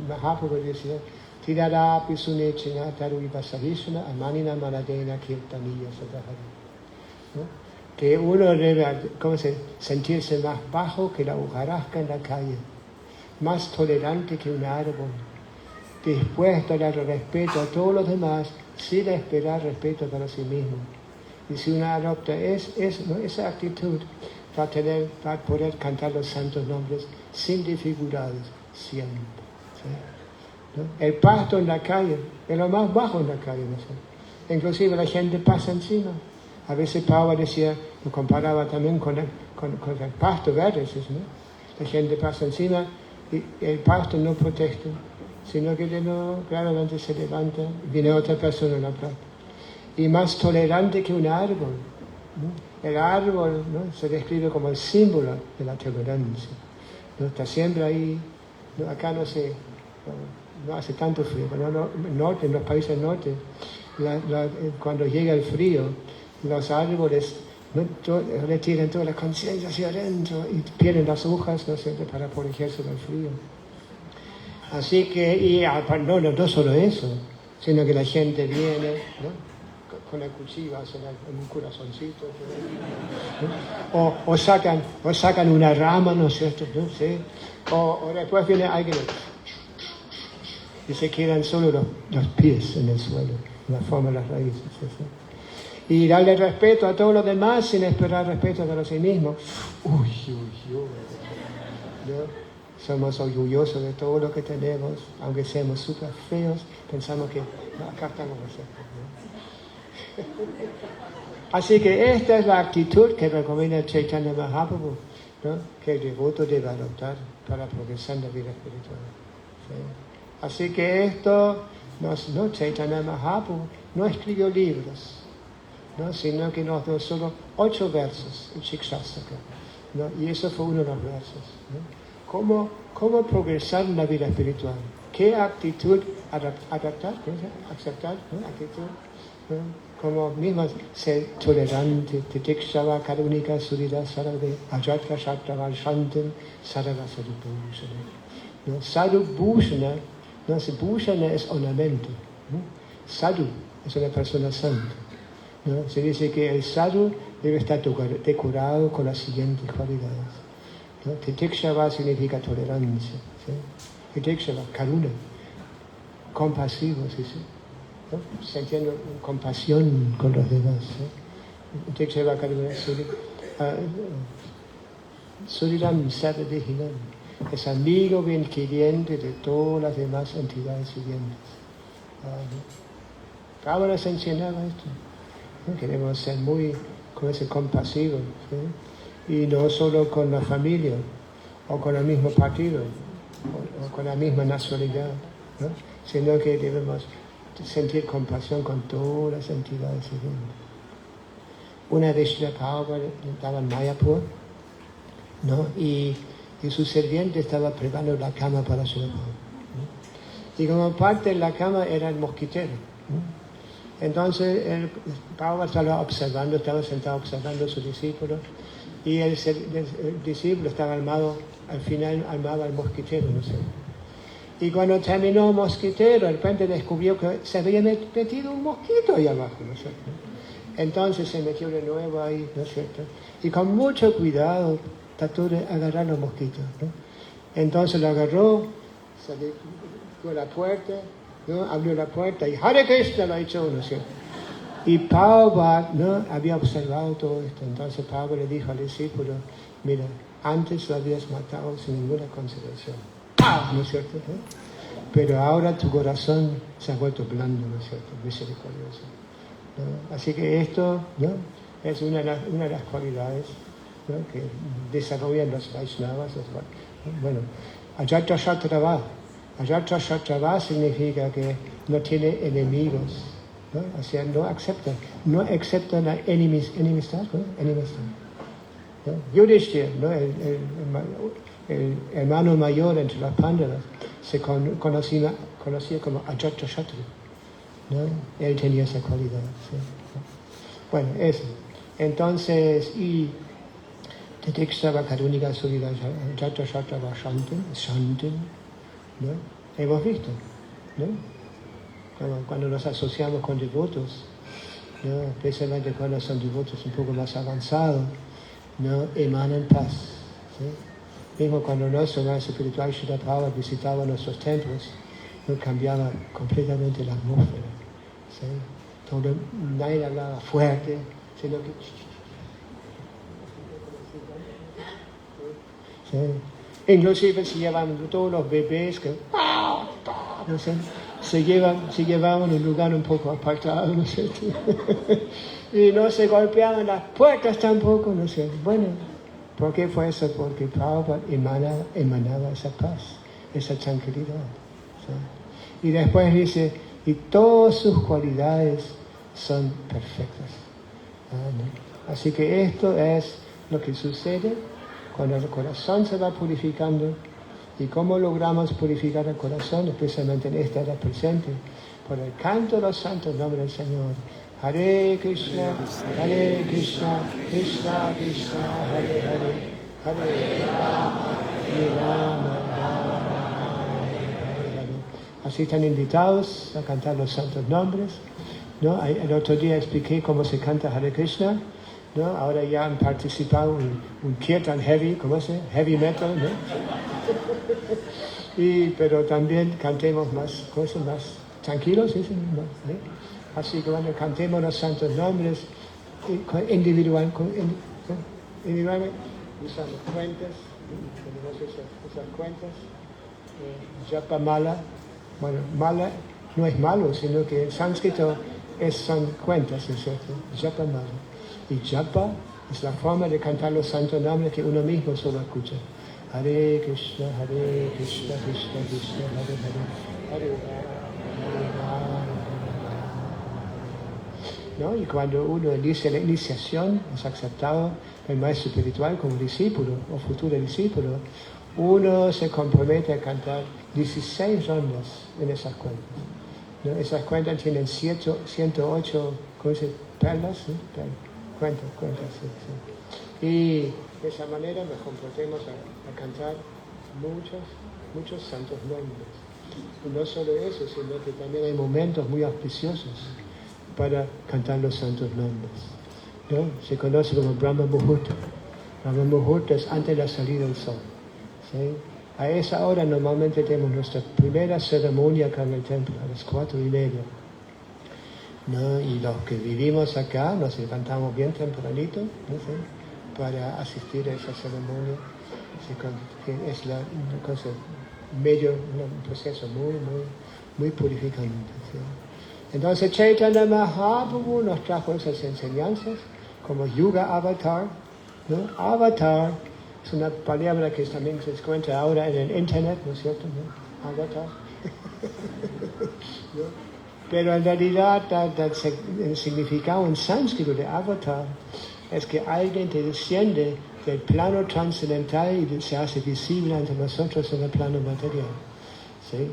Mahaprabhu decía, Tirarapi sunechina tarui vasahishna amanina maladena kirtaniya sadahari. Que uno debe sentirse más bajo que la hojarasca en la calle, más tolerante que un árbol, dispuesto a dar respeto a todos los demás sin esperar respeto para sí mismo. Y si uno adopta esa actitud, va a poder cantar los santos nombres sin dificultades, siempre. ¿Sí? ¿No? El pasto en la calle es lo más bajo en la calle. ¿No sé? Inclusive la gente pasa encima. A veces Pablo decía, lo comparaba también con el pasto verde. ¿No? La gente pasa encima y el pasto no protege, sino que claramente se levanta y viene otra persona a la plata. Y más tolerante que un árbol. ¿No? El árbol, ¿no? se describe como el símbolo de la tolerancia. ¿No? Está siempre ahí. ¿No? Acá no hace tanto frío, pero en los países del norte, cuando llega el frío, los árboles retiran toda la conciencia hacia adentro y pierden las hojas, ¿no? Siempre para protegerse del frío. Así que, no solo eso, sino que la gente viene, ¿no? Con el cuchillo hacen un corazoncito, ¿no? o sacan una rama, ¿no es cierto? ¿No? ¿Sí? O después viene alguien y se quedan solo los pies en el suelo, en la forma de las raíces. ¿Sí? Y darle respeto a todos los demás sin esperar respeto para sí mismos. ¿No? Somos orgullosos de todo lo que tenemos, aunque seamos súper feos, pensamos que acá estamos nosotros. Así que esta es la actitud que recomienda Chaitanya Mahaprabhu, ¿no? Que el devoto debe adoptar para progresar en la vida espiritual. ¿Sí? Así que esto, no Chaitanya Mahaprabhu no escribió libros, ¿no? Sino que nos dio solo 8 versos en Shikshastra, ¿no? Y eso fue uno de los versos. ¿No? ¿Cómo progresar en la vida espiritual? ¿Qué actitud adaptar? ¿Aceptar? ¿No? Actitud, ¿no? Como mismo ser tolerante, titikshava, karunika, surida, sarade, ajatra, shatra, shantam, sarada, sadhubhushana. ¿No? Sadhubhushana, no, bhushana es ornamento. ¿No? Sadhu es una persona santa. ¿No? Se dice que el sadhu debe estar decorado con las siguientes cualidades. ¿No? Titikshava significa tolerancia. ¿Sí? Titikshava, karuna, compasivo, ¿sí? ¿No? Sintiendo compasión con los demás. Titikshava, karuna, suridam sarvadehina. Es amigo bien queriente de todas las demás entidades vivientes. Cámara nos enseñaba esto. ¿No? Queremos ser muy compasivos. ¿Sí? Y no solo con la familia, o con el mismo partido, o con la misma nacionalidad, ¿no? Sino que debemos sentir compasión con todas las entidades vivientes. Una vez Srila Prabhupada estaba en Mayapur, ¿no? Y su sirviente estaba preparando la cama para Srila Prabhupada, ¿no? Y como parte de la cama era el mosquitero, ¿no? Entonces el Prabhupada estaba sentado observando a su discípulo, y el discípulo estaba armado, al final armaba el mosquitero, ¿no sé? Y cuando terminó el mosquitero, de repente descubrió que se había metido un mosquito ahí abajo, ¿no es cierto? Entonces se metió de nuevo ahí, ¿no es cierto? Y con mucho cuidado trató de agarrar los mosquitos, ¿no? Entonces lo agarró, salió a la puerta, ¿no? Abrió la puerta y Hare Krishna lo echó, ¿no es cierto? Y Prabhupada, ¿no? Había observado todo esto. Entonces Prabhupada le dijo al discípulo, mira, antes lo habías matado sin ninguna consideración, ¿no es cierto? ¿No? Pero ahora tu corazón se ha vuelto blando, ¿no es cierto? Misericordioso, ¿no? Así que esto, ¿no? Es una de las cualidades, ¿no? Que desarrollan los Vaishnavas. Bueno, Ajata Shatrava. Ajata Shatrava significa que no tiene enemigos, ¿no? O sea, no acepta la enemistad, ¿no? ¿No? Yudhishthira, ¿no? El hermano mayor entre las Pándavas, se conocía como Ajata Shatru, ¿no? Él tenía esa cualidad, ¿sí? Bueno, eso. Entonces, y Titikshava Karunika Surida Ajata Shatrava Shantin, ¿no? Hemos visto, ¿no? Cuando nos asociamos con devotos, ¿no? Especialmente cuando son devotos un poco más avanzados, ¿no? Emanan paz, ¿sí? Mismo cuando nuestro maestro espiritual Srila Prabhupada visitaba nuestros templos, no cambiaba completamente la atmósfera, ¿sí? Nadie hablaba fuerte, sino que... ¿sí? Inclusive se llevaban todos los bebés que... no sé, se llevaban en un lugar un poco apartado, ¿no sé? Y no se golpeaban las puertas tampoco, no sé. Bueno, ¿por qué fue eso? Porque Prabhupada emanaba esa paz, esa tranquilidad, ¿sí? Y después dice, y todas sus cualidades son perfectas, ¿no? Así que esto es lo que sucede cuando el corazón se va purificando. ¿Y cómo logramos purificar el corazón, especialmente en esta edad presente? Por el canto de los santos nombres del Señor. Hare Krishna, Krishna Krishna, Hare Hare, Hare Rama, Rama, Hare. Así están invitados a cantar los santos nombres, ¿no? El otro día expliqué cómo se canta Hare Krishna, ¿no? Ahora ya han participado en un kirtan heavy, ¿cómo se llama? Heavy metal, ¿no? Pero también cantemos más cosas más tranquilos, ¿sí? ¿Sí? Así que cuando cantemos los santos nombres individualmente, usamos cuentas, tenemos esas cuentas, japa mala. Bueno, mala no es malo, sino que en sánscrito son cuentas, ¿no es cierto? Japa mala. Y japa es la forma de cantar los santos nombres que uno mismo solo escucha. Hare Krishna, Krishna Krishna, Hare Hare, Hare Rama, ¿no? Y cuando uno inicia la iniciación, es aceptado el maestro espiritual como discípulo o futuro discípulo, uno se compromete a cantar 16 rondas en esas cuentas, ¿no? Esas cuentas tienen 108, ¿cómo se dice? Perlas, ¿sí? Cuentas, sí, sí. Y de esa manera nos comprometemos a cantar muchos santos nombres. Y no solo eso, sino que también hay momentos muy auspiciosos para cantar los santos nombres, ¿no? Se conoce como Brahma Muhurta. Brahma Muhurta es antes de la salida del sol, ¿sí? A esa hora normalmente tenemos nuestra primera ceremonia acá en el templo, a las 4:30, ¿no? Y los que vivimos acá nos levantamos bien tempranito, ¿no? ¿Sí? Para asistir a esa ceremonia. Que es una cosa un proceso muy purificante, ¿sí? Entonces Chaitanya Mahaprabhu nos trajo esas enseñanzas como Yuga Avatar, ¿no? Avatar es una palabra que también se encuentra ahora en el internet, ¿no es cierto? ¿No? Avatar. ¿No? Pero en realidad el significado en sánscrito de avatar es que alguien te desciende del plano trascendental y se hace visible ante nosotros en el plano material. ¿Sí?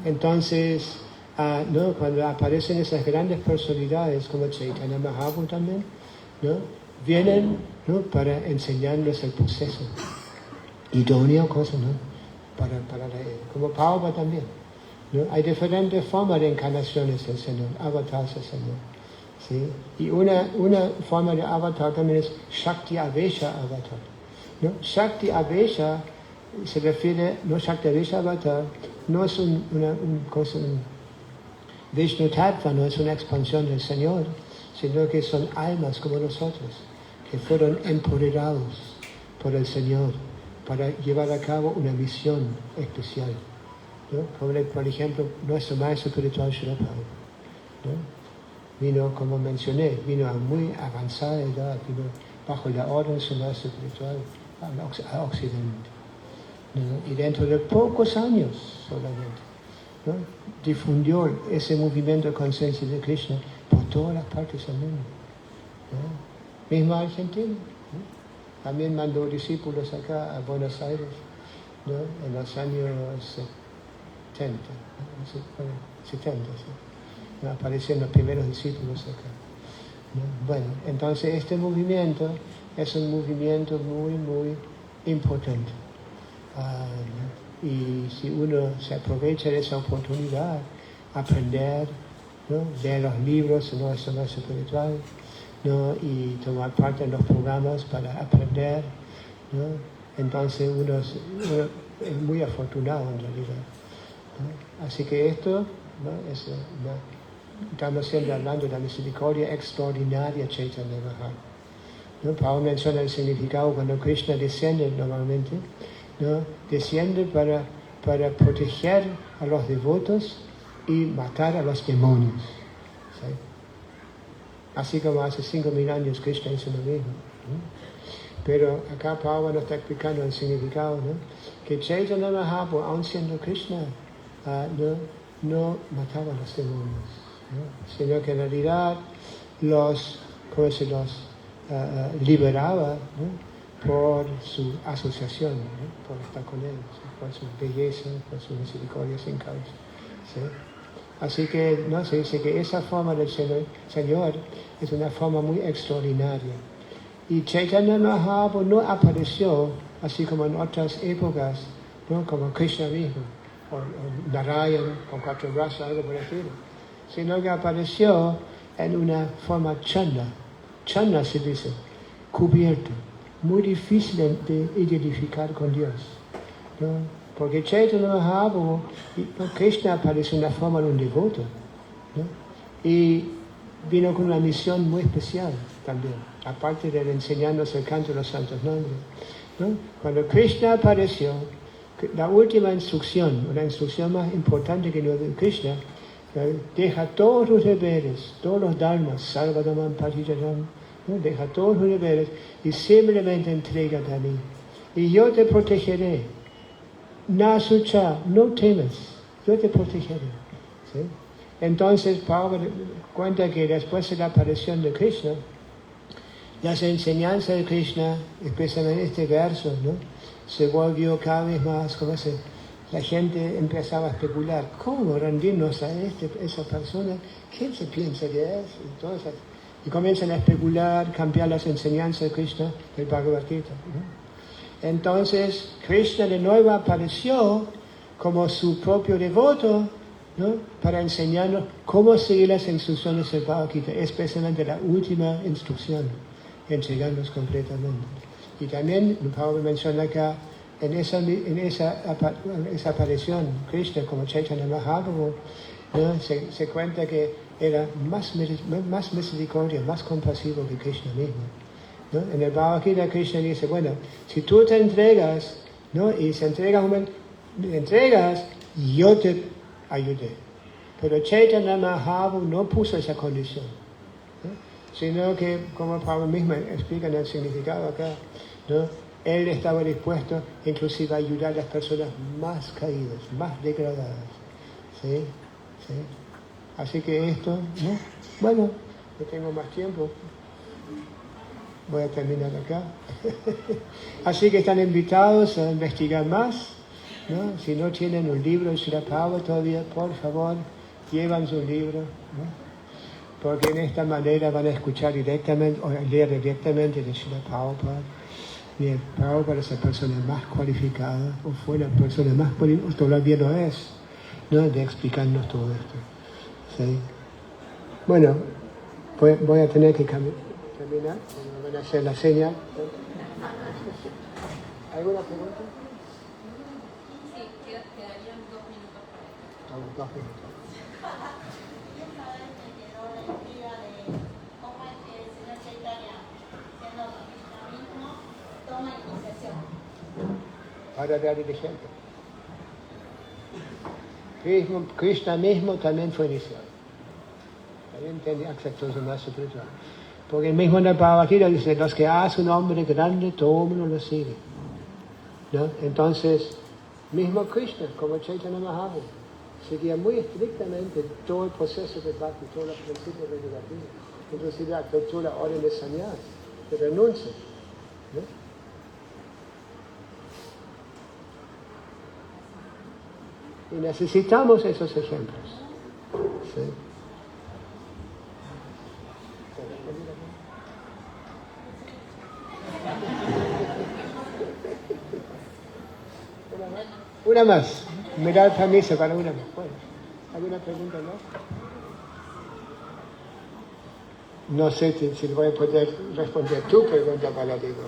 Entonces, ¿no? Cuando aparecen esas grandes personalidades como Chaitanya Mahaprabhu también, ¿no? Vienen, ¿no? Para enseñarnos el proceso idóneo, cosas, ¿no? Para leer. Como Prabhupada también, ¿no? Hay diferentes formas de encarnaciones del Señor, avatars del Señor. ¿Sí? Y una forma de avatar también es Shakti Avesha Avatar, ¿no? Shakti Avesha se refiere, no Shakti Avesha Avatar, no es un Vishnu Tattva, no es una expansión del Señor, sino que son almas como nosotros, que fueron empoderados por el Señor para llevar a cabo una misión especial, ¿no? Como por ejemplo, nuestro maestro espiritual Srila Prabhupada, ¿no? Vino, como mencioné, vino a muy avanzada edad, vino bajo la orden de su maestro espiritual a Occidente, ¿no? Y dentro de pocos años solamente, ¿no? Difundió ese movimiento de conciencia de Krishna por todas las partes del mundo, ¿no? Mismo Argentina, ¿no? También mandó discípulos acá a Buenos Aires, ¿no? En los años 70, ¿no? 70, ¿sí? Aparecieron los primeros discípulos acá, ¿no? Bueno, entonces este movimiento es un movimiento muy, muy importante. Y si uno se aprovecha de esa oportunidad, aprender, ¿no? Leer los libros de nuestro maestro espiritual, ¿no? Y tomar parte en los programas para aprender, ¿no? Entonces uno es muy afortunado en realidad, ¿no? Así que esto, ¿no? Estamos siempre hablando de la misericordia extraordinaria Chaitanya Mahaprabhu, ¿no? Prabhupada menciona el significado cuando Krishna desciende normalmente, ¿no? Desciende para proteger a los devotos y matar a los demonios, ¿sí? Así como hace 5.000 años Krishna hizo lo mismo, ¿no? Pero acá Prabhupada nos está explicando el significado, ¿no? Que Chaitanya Mahaprabhu, aun siendo Krishna, no mataba a los demonios, ¿no? Sino que en realidad los liberaba, ¿no? Por su asociación, ¿no? Por estar con él, ¿sí? Por su belleza, por su misericordia sin causa, ¿sí? Así que, ¿no? Se dice que esa forma del Señor es una forma muy extraordinaria. Y Chaitanya Mahaprabhu no apareció así como en otras épocas, ¿no? Como Krishna mismo, o Narayan con 4 brazos, algo por el estilo, sino que apareció en una forma chanda. Chanda se dice, cubierto, muy difícil de identificar con Dios, ¿no? Porque Chaitanya Mahaprabhu, Krishna apareció en la forma de un devoto, ¿no? Y vino con una misión muy especial también, aparte de enseñarnos el canto de los santos nombres, ¿no? Cuando Krishna apareció, la última instrucción, la instrucción más importante que nos dio Krishna, deja todos los deberes, todos los dharmas, sarvadhamam parijatam, ¿no? Deja todos los deberes y simplemente entrégate a mí. Y yo te protegeré. Nasucha, no temas, yo te protegeré, ¿sí? Entonces, Prabhupada cuenta que después de la aparición de Krishna, las enseñanzas de Krishna, especialmente este verso, ¿no? Se volvió cada vez más, como se, la gente empezaba a especular, ¿cómo rendirnos a esa persona? ¿Quién se piensa que es? Y comienzan a especular, cambiar las enseñanzas de Krishna del Bhagavad Gita, ¿no? Entonces, Krishna de nuevo apareció como su propio devoto, ¿no? Para enseñarnos cómo seguir las instrucciones del Bhagavad Gita, especialmente la última instrucción, entregarnos completamente. Y también, Pablo menciona acá, en esa aparición, Krishna como Chaitanya Mahaprabhu, ¿no? Se cuenta que era más misericordia, más compasivo que Krishna mismo, ¿no? En el Bhagavad Gita Krishna dice, bueno, si tú te entregas, ¿no? Y se entregas, yo te ayudé. Pero Chaitanya Mahaprabhu no puso esa condición, ¿no? Sino que, como Pablo mismo explica en el significado acá, ¿no? Él estaba dispuesto inclusive a ayudar a las personas más caídas, más degradadas, ¿sí? ¿Sí? Así que esto, ¿no? Bueno, no tengo más tiempo. voy a terminar acá. Así que están invitados a investigar más, ¿no? Si no tienen un libro de Srila Prabhupada todavía, por favor, llevan su libro, ¿no? Porque en esta manera van a escuchar directamente o leer directamente de Srila Prabhupada. Bien, Prabhupada es la persona más cualificada, o fue la persona más cualificada, todavía lo es, ¿no? De explicarnos todo esto. ¿Sí? Bueno, voy a tener que terminar, me van a hacer la señal. ¿Alguna pregunta? Sí, quedarían 2 minutos para eso. 2 minutos. Para dar el ejemplo. Krishna mismo también fue iniciado. También aceptó su maestro espiritual. Porque el mismo en la Bhagavad Gita dice, los que hacen un hombre grande, todo el mundo lo sigue. ¿No? Entonces, mismo Krishna, como Chaitanya Mahaprabhu, seguía muy estrictamente todo el proceso de Bhakti, todos los principios regulativos, inclusive la tortura, orden de sannyas, de renuncia. ¿No? Y necesitamos esos ejemplos. ¿Sí? Una más. Me da el permiso para una más. Bueno, ¿alguna pregunta más? No sé si voy a poder responder tu pregunta para ti, ¿no?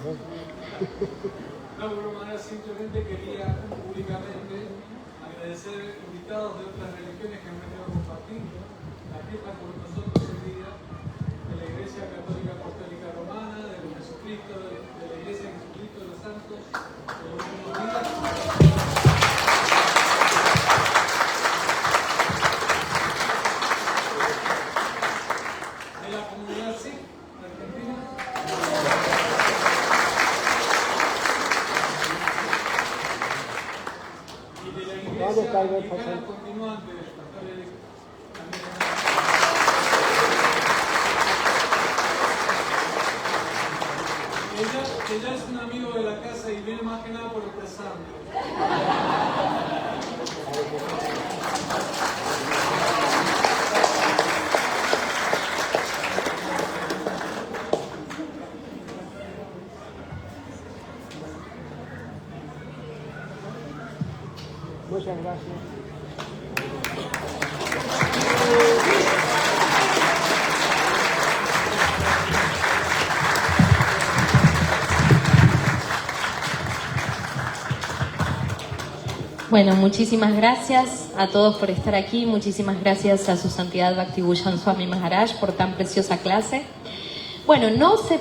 No, de alguna manera simplemente quería públicamente agradecer invitados de otras religiones que han venido a compartir la fiesta con nosotros el día de la Iglesia Católica Apostólica Romana, de Jesucristo, de la Iglesia de Jesucristo de los Santos, de los últimos días. De la comunidad Sikh de Argentina. Y de la Iglesia Anglicana Continuante del Pastor Eric. Ella es un amigo de la casa y viene más que nada por el presente. Muchas gracias. Bueno, muchísimas gracias a todos por estar aquí. Muchísimas gracias a su santidad Bhakti Bhushan Swami Maharaj por tan preciosa clase. Bueno, no se